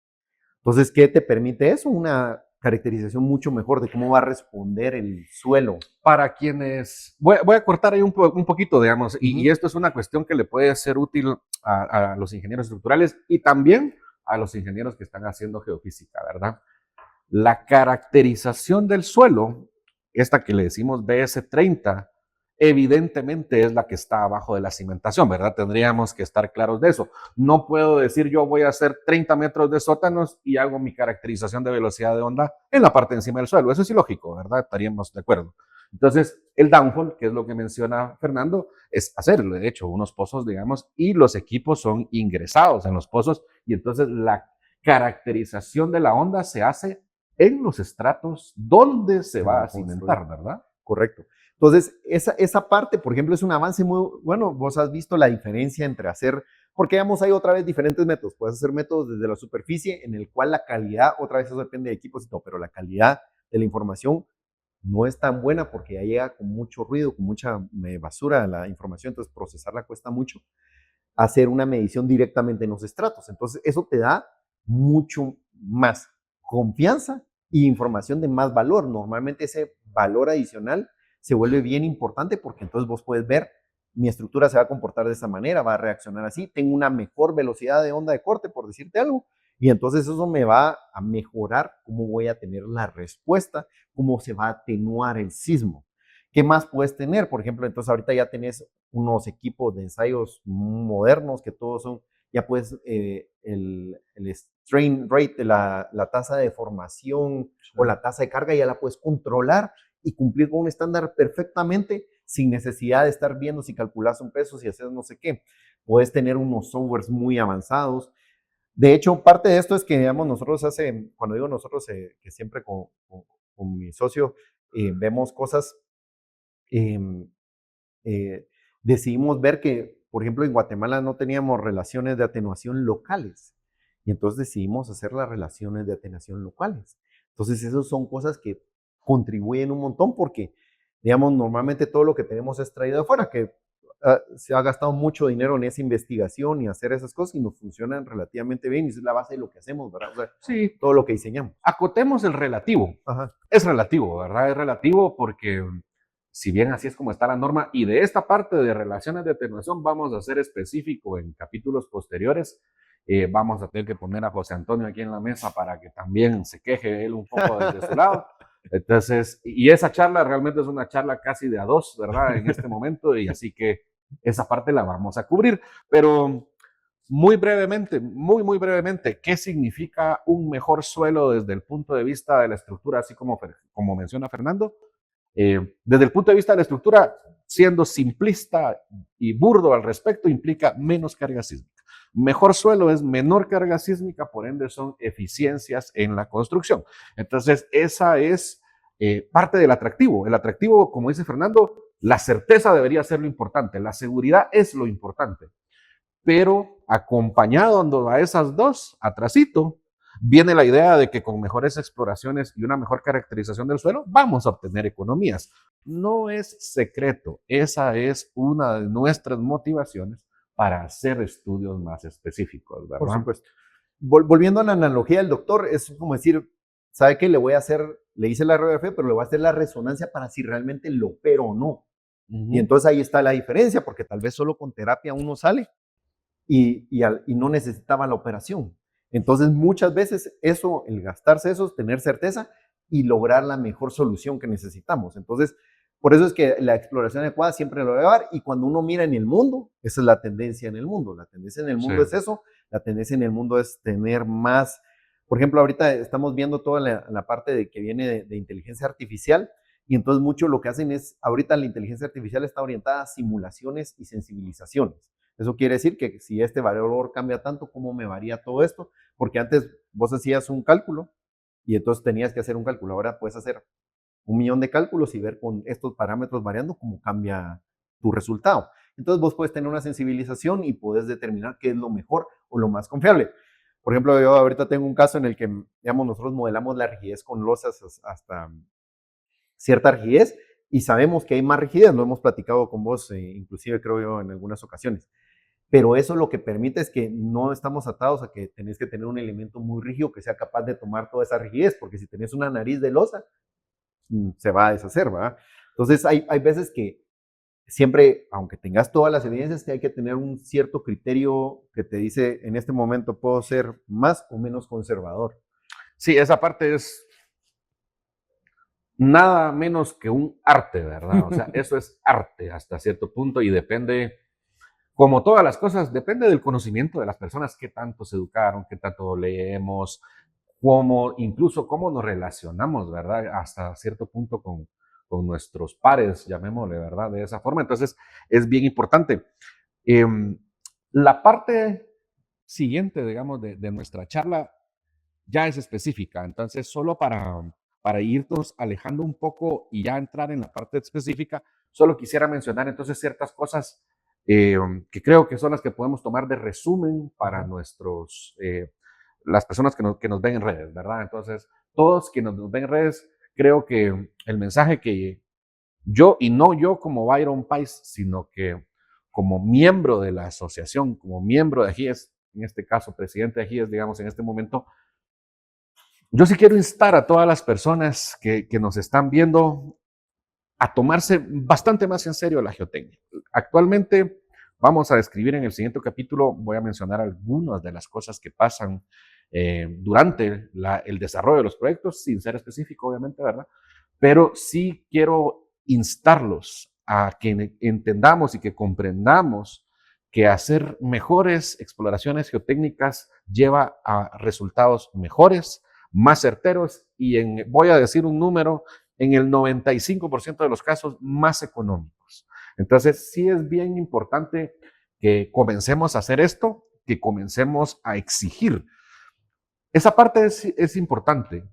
Entonces, ¿qué te permite eso? Una caracterización mucho mejor de cómo va a responder el suelo. Para quienes, voy a cortar ahí un poquito, digamos, y esto es una cuestión que le puede ser útil a los ingenieros estructurales y también a los ingenieros que están haciendo geofísica, ¿verdad? La caracterización del suelo, esta que le decimos BS30, evidentemente es la que está abajo de la cimentación, ¿verdad? Tendríamos que estar claros de eso. No puedo decir yo voy a hacer 30 metros de sótanos y hago mi caracterización de velocidad de onda en la parte de encima del suelo. Eso es ilógico, ¿verdad? Estaríamos de acuerdo. Entonces, el downhole, que es lo que menciona Fernando, es hacerlo, de hecho, unos pozos, digamos, y los equipos son ingresados en los pozos y entonces la caracterización de la onda se hace en los estratos donde se va a cimentar, ¿verdad? Correcto. Entonces, esa parte, por ejemplo, es un avance muy bueno. Vos has visto la diferencia entre hacer, porque digamos, hay otra vez diferentes métodos. Puedes hacer métodos desde la superficie, en el cual la calidad, otra vez eso depende de equipos y todo, pero la calidad de la información no es tan buena porque ya llega con mucho ruido, con mucha basura la información, entonces procesarla cuesta mucho. Hacer una medición directamente en los estratos. Entonces, eso te da mucho más confianza y información de más valor. Normalmente ese valor adicional se vuelve bien importante porque entonces vos puedes ver, mi estructura se va a comportar de esa manera, va a reaccionar así, tengo una mejor velocidad de onda de corte, por decirte algo, y entonces eso me va a mejorar cómo voy a tener la respuesta, cómo se va a atenuar el sismo. ¿Qué más puedes tener? Por ejemplo, entonces ahorita ya tenés unos equipos de ensayos modernos que todos son, ya puedes, el strain rate, la tasa de deformación o la tasa de carga ya la puedes controlar y cumplir con un estándar perfectamente sin necesidad de estar viendo si calculas un peso, si haces no sé qué. Puedes tener unos softwares muy avanzados. De hecho, parte de esto es que, digamos, nosotros cuando digo nosotros, que siempre con mi socio vemos cosas, decidimos ver que, por ejemplo, en Guatemala no teníamos relaciones de atenuación locales. Y entonces decidimos hacer las relaciones de atenuación locales. Entonces, esas son cosas que contribuyen un montón porque, digamos, normalmente todo lo que tenemos es traído de afuera, que se ha gastado mucho dinero en esa investigación y hacer esas cosas y nos funcionan relativamente bien y es la base de lo que hacemos, ¿verdad? O sea, sí. Todo lo que diseñamos. Acotemos el relativo. Ajá. Es relativo, ¿verdad? Es relativo porque si bien así es como está la norma, y de esta parte de relaciones de atenuación vamos a ser específico en capítulos posteriores. Vamos a tener que poner a José Antonio aquí en la mesa para que también se queje él un poco desde su lado. Entonces, y esa charla realmente es una charla casi de a dos, ¿verdad? En este momento, y así que esa parte la vamos a cubrir. Pero muy brevemente, muy brevemente, ¿qué significa un mejor suelo desde el punto de vista de la estructura, así como menciona Fernando? Desde el punto de vista de la estructura, siendo simplista y burdo al respecto, implica menos carga sísmica. Mejor suelo es menor carga sísmica, por ende son eficiencias en la construcción. Entonces, esa es parte del atractivo. El atractivo, como dice Fernando, la certeza debería ser lo importante, la seguridad es lo importante. Pero acompañado a esas dos, atrasito, viene la idea de que con mejores exploraciones y una mejor caracterización del suelo vamos a obtener economías. No es secreto, esa es una de nuestras motivaciones para hacer estudios más específicos, ¿verdad? Por supuesto. Volviendo a la analogía del doctor, es como decir, ¿sabe qué? Le hice la radiografía, pero le voy a hacer la resonancia para si realmente lo opero o no. Y entonces ahí está la diferencia, porque tal vez solo con terapia uno sale y no necesitaba la operación. Entonces muchas veces eso, el gastarse eso, tener certeza, y lograr la mejor solución que necesitamos. Entonces, por eso es que la exploración adecuada siempre lo va a llevar, y cuando uno mira en el mundo, esa es la tendencia en el mundo. La tendencia en el mundo es eso, la tendencia en el mundo es tener más. Por ejemplo, ahorita estamos viendo toda la parte de que viene de inteligencia artificial, y entonces mucho lo que hacen es, ahorita la inteligencia artificial está orientada a simulaciones y sensibilizaciones. Eso quiere decir que si este valor cambia tanto, ¿cómo me varía todo esto? Porque antes vos hacías un cálculo y entonces tenías que hacer un cálculo. Ahora puedes hacer 1,000,000 de cálculos y ver con estos parámetros variando cómo cambia tu resultado. Entonces vos puedes tener una sensibilización y puedes determinar qué es lo mejor o lo más confiable. Por ejemplo, yo ahorita tengo un caso en el que, digamos, nosotros modelamos la rigidez con losas hasta cierta rigidez y sabemos que hay más rigidez, lo hemos platicado con vos, inclusive creo yo en algunas ocasiones. Pero eso lo que permite es que no estamos atados a que tenés que tener un elemento muy rígido que sea capaz de tomar toda esa rigidez, porque si tenés una nariz de losa, se va a deshacer, ¿verdad? Entonces hay veces que siempre, aunque tengas todas las evidencias, que hay que tener un cierto criterio que te dice, en este momento puedo ser más o menos conservador. Sí, esa parte es nada menos que un arte, ¿verdad? O sea, eso es arte hasta cierto punto y depende, como todas las cosas, depende del conocimiento de las personas, qué tanto se educaron, qué tanto leemos, cómo, incluso cómo nos relacionamos, ¿verdad? Hasta cierto punto con nuestros pares, llamémosle, ¿verdad? De esa forma. Entonces, es bien importante. Eh, la parte siguiente, digamos, de nuestra charla ya es específica. Entonces, solo para irnos alejando un poco y ya entrar en la parte específica, solo quisiera mencionar entonces ciertas cosas que creo que son las que podemos tomar de resumen para las personas que nos ven en redes, ¿verdad? Entonces, todos quienes nos ven en redes, creo que el mensaje que yo, y no yo como Byron Pais, sino que como miembro de la asociación, como miembro de AGIES, en este caso, presidente de AGIES, digamos, en este momento, yo sí quiero instar a todas las personas que nos están viendo a tomarse bastante más en serio la geotecnia. Actualmente vamos a describir en el siguiente capítulo, voy a mencionar algunas de las cosas que pasan durante el desarrollo de los proyectos, sin ser específico, obviamente, ¿verdad? Pero sí quiero instarlos a que entendamos y que comprendamos que hacer mejores exploraciones geotécnicas lleva a resultados mejores, más certeros y voy a decir un número, en el 95% de los casos más económicos. Entonces, sí es bien importante que comencemos a hacer esto, que comencemos a exigir. Esa parte es importante.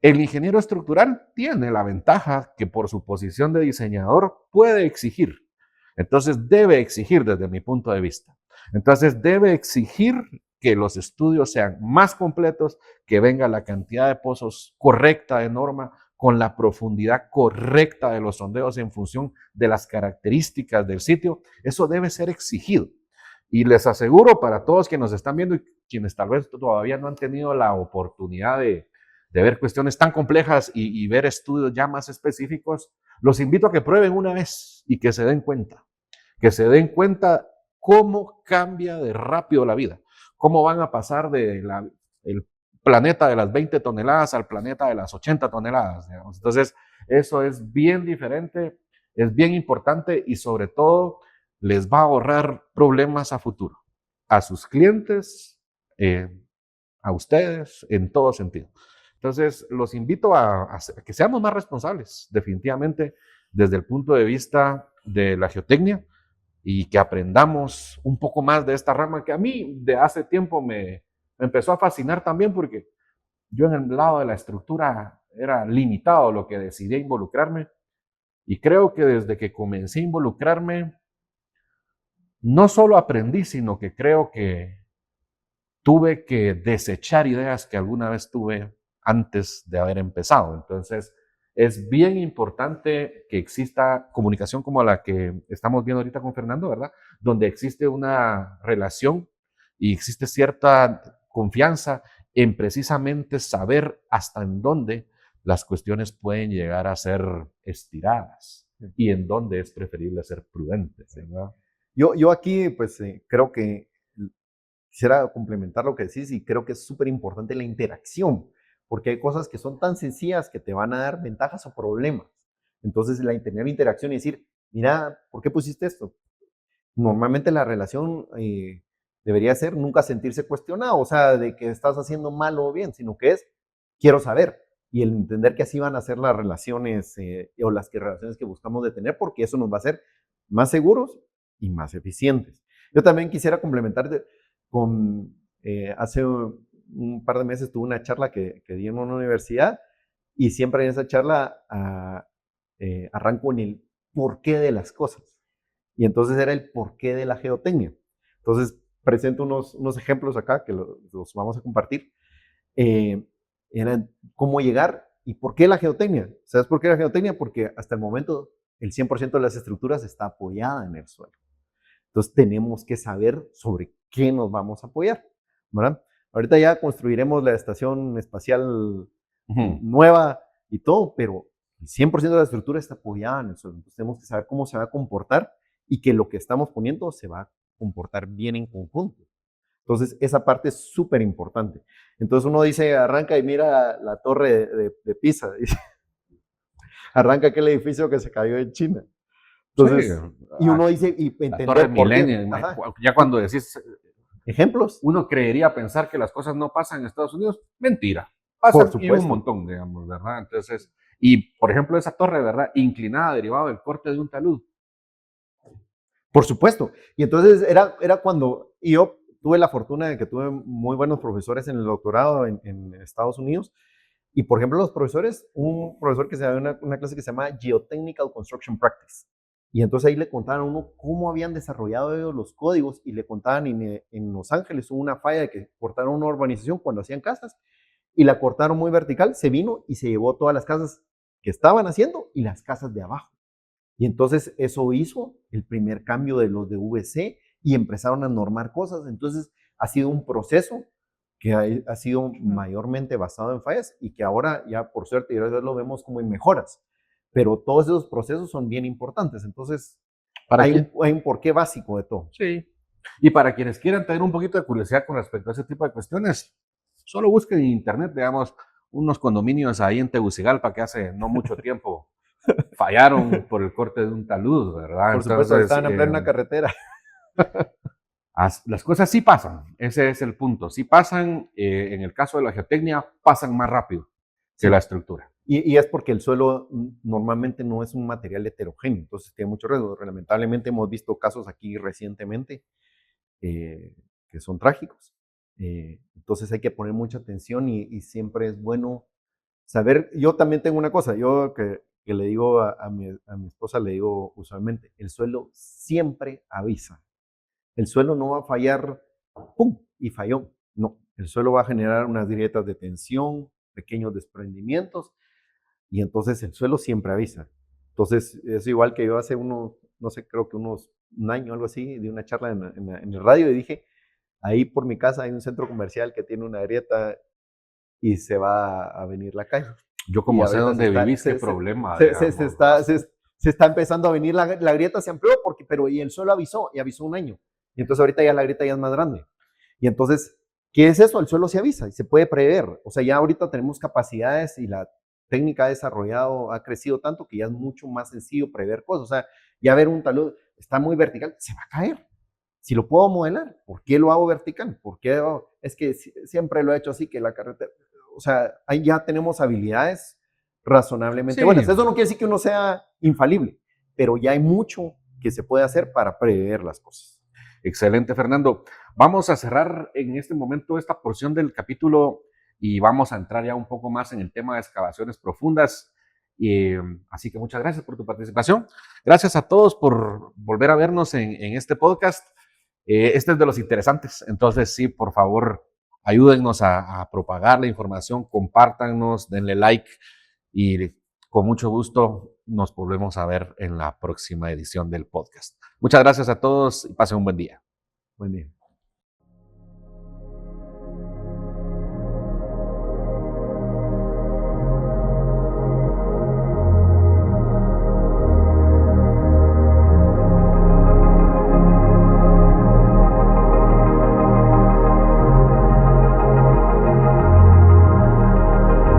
El ingeniero estructural tiene la ventaja que por su posición de diseñador puede exigir. Entonces debe exigir desde mi punto de vista. Entonces debe exigir que los estudios sean más completos, que venga la cantidad de pozos correcta de norma, con la profundidad correcta de los sondeos en función de las características del sitio. Eso debe ser exigido. Y les aseguro para todos quienes nos están viendo y quienes tal vez todavía no han tenido la oportunidad de ver cuestiones tan complejas y ver estudios ya más específicos, los invito a que prueben una vez y que se den cuenta cómo cambia de rápido la vida, cómo van a pasar del planeta de las 20 toneladas al planeta de las 80 toneladas, digamos. Entonces, eso es bien diferente, es bien importante y sobre todo les va a ahorrar problemas a futuro, a sus clientes, a ustedes, en todo sentido. Entonces, los invito a que seamos más responsables, definitivamente, desde el punto de vista de la geotecnia y que aprendamos un poco más de esta rama que a mí de hace tiempo me empezó a fascinar también porque yo en el lado de la estructura era limitado lo que decidí involucrarme y creo que desde que comencé a involucrarme, no solo aprendí, sino que creo que tuve que desechar ideas que alguna vez tuve antes de haber empezado. Entonces, es bien importante que exista comunicación como la que estamos viendo ahorita con Fernando, ¿verdad? Donde existe una relación y existe cierta confianza en precisamente saber hasta en dónde las cuestiones pueden llegar a ser estiradas y en dónde es preferible ser prudentes, ¿verdad? Yo aquí, pues, creo que quisiera complementar lo que decís y creo que es súper importante la interacción, porque hay cosas que son tan sencillas que te van a dar ventajas o problemas. Entonces, tener interacción y decir, mira, ¿por qué pusiste esto? Normalmente la relación debería ser nunca sentirse cuestionado, o sea, de que estás haciendo mal o bien, sino que es, quiero saber, y el entender que así van a ser las relaciones o las relaciones que buscamos de tener, porque eso nos va a hacer más seguros y más eficientes. Yo también quisiera complementar con, hace un par de meses tuve una charla que di en una universidad y siempre en esa charla arranco en el porqué de las cosas. Y entonces era el porqué de la geotecnia. Entonces presento unos ejemplos acá que los vamos a compartir. Eran cómo llegar y por qué la geotecnia. ¿Sabes por qué la geotecnia? Porque hasta el momento el 100% de las estructuras está apoyada en el suelo. Entonces tenemos que saber sobre qué nos vamos a apoyar, ¿verdad? Ahorita ya construiremos la estación espacial nueva y todo, pero el 100% de la estructura está apoyada en el suelo. Entonces tenemos que saber cómo se va a comportar y que lo que estamos poniendo se va a comportar bien en conjunto. Entonces, esa parte es súper importante. Entonces, uno dice, arranca y mira la torre de Pisa. Dice, arranca aquel edificio que se cayó en China. Entonces, sí, y uno dice, y entender la Torre Milenio, ya cuando decís ejemplos, uno creería pensar que las cosas no pasan en Estados Unidos. Mentira, pasan y un montón, digamos, ¿verdad? Entonces, y por ejemplo, esa torre, ¿verdad? Inclinada, derivada del corte de un talud. Por supuesto. Y entonces era cuando yo tuve la fortuna de que tuve muy buenos profesores en el doctorado en Estados Unidos. Y por ejemplo, los profesores, un profesor que se da una clase que se llama Geotechnical Construction Practice. Y entonces ahí le contaban a uno cómo habían desarrollado ellos los códigos y le contaban en Los Ángeles hubo una falla de que cortaron una urbanización cuando hacían casas y la cortaron muy vertical, se vino y se llevó todas las casas que estaban haciendo y las casas de abajo. Y entonces eso hizo el primer cambio de los de VC y empezaron a normar cosas. Entonces ha sido un proceso que ha sido mayormente basado en fallas y que ahora ya por suerte ya lo vemos como en mejoras. Pero todos esos procesos son bien importantes. Entonces hay un porqué básico de todo. Sí. Y para quienes quieran tener un poquito de curiosidad con respecto a ese tipo de cuestiones, solo busquen en internet, digamos, unos condominios ahí en Tegucigalpa que hace no mucho tiempo fallaron por el corte de un talud, ¿verdad? Por supuesto, estaban en plena carretera. Las cosas sí pasan, ese es el punto. Sí pasan, en el caso de la geotecnia, pasan más rápido que la estructura. Y es porque el suelo normalmente no es un material heterogéneo, entonces tiene mucho riesgo. Lamentablemente hemos visto casos aquí recientemente que son trágicos. Entonces hay que poner mucha atención y siempre es bueno saber. Yo también tengo una cosa, yo que le digo a mi esposa, le digo usualmente, el suelo siempre avisa. El suelo no va a fallar, ¡pum!, y falló. No, el suelo va a generar unas grietas de tensión, pequeños desprendimientos, y entonces el suelo siempre avisa. Entonces es igual que yo hace no sé, creo que un año, algo así, di una charla en el radio y dije, ahí por mi casa hay un centro comercial que tiene una grieta y se va a venir la calle. Yo como sé dónde vivís, qué problema. Se está empezando a venir la grieta, se amplió, pero y el suelo avisó, y avisó un año. Y entonces ahorita ya la grieta ya es más grande. Y entonces, ¿qué es eso? El suelo se avisa y se puede prever. O sea, ya ahorita tenemos capacidades y la técnica ha desarrollado, ha crecido tanto que ya es mucho más sencillo prever cosas. O sea, ya ver un talud está muy vertical, se va a caer. Si lo puedo modelar, ¿por qué lo hago vertical? ¿Por qué es que siempre lo he hecho así, que la carretera? O sea, ahí ya tenemos habilidades razonablemente buenas. Eso no quiere decir que uno sea infalible, pero ya hay mucho que se puede hacer para prever las cosas. Excelente, Fernando. Vamos a cerrar en este momento esta porción del capítulo y vamos a entrar ya un poco más en el tema de excavaciones profundas. Así que muchas gracias por tu participación. Gracias a todos por volver a vernos en este podcast. Este es de los interesantes, entonces sí, por favor, ayúdennos a propagar la información, compártanos, denle like y con mucho gusto nos volvemos a ver en la próxima edición del podcast. Muchas gracias a todos y pasen un buen día. Buen día.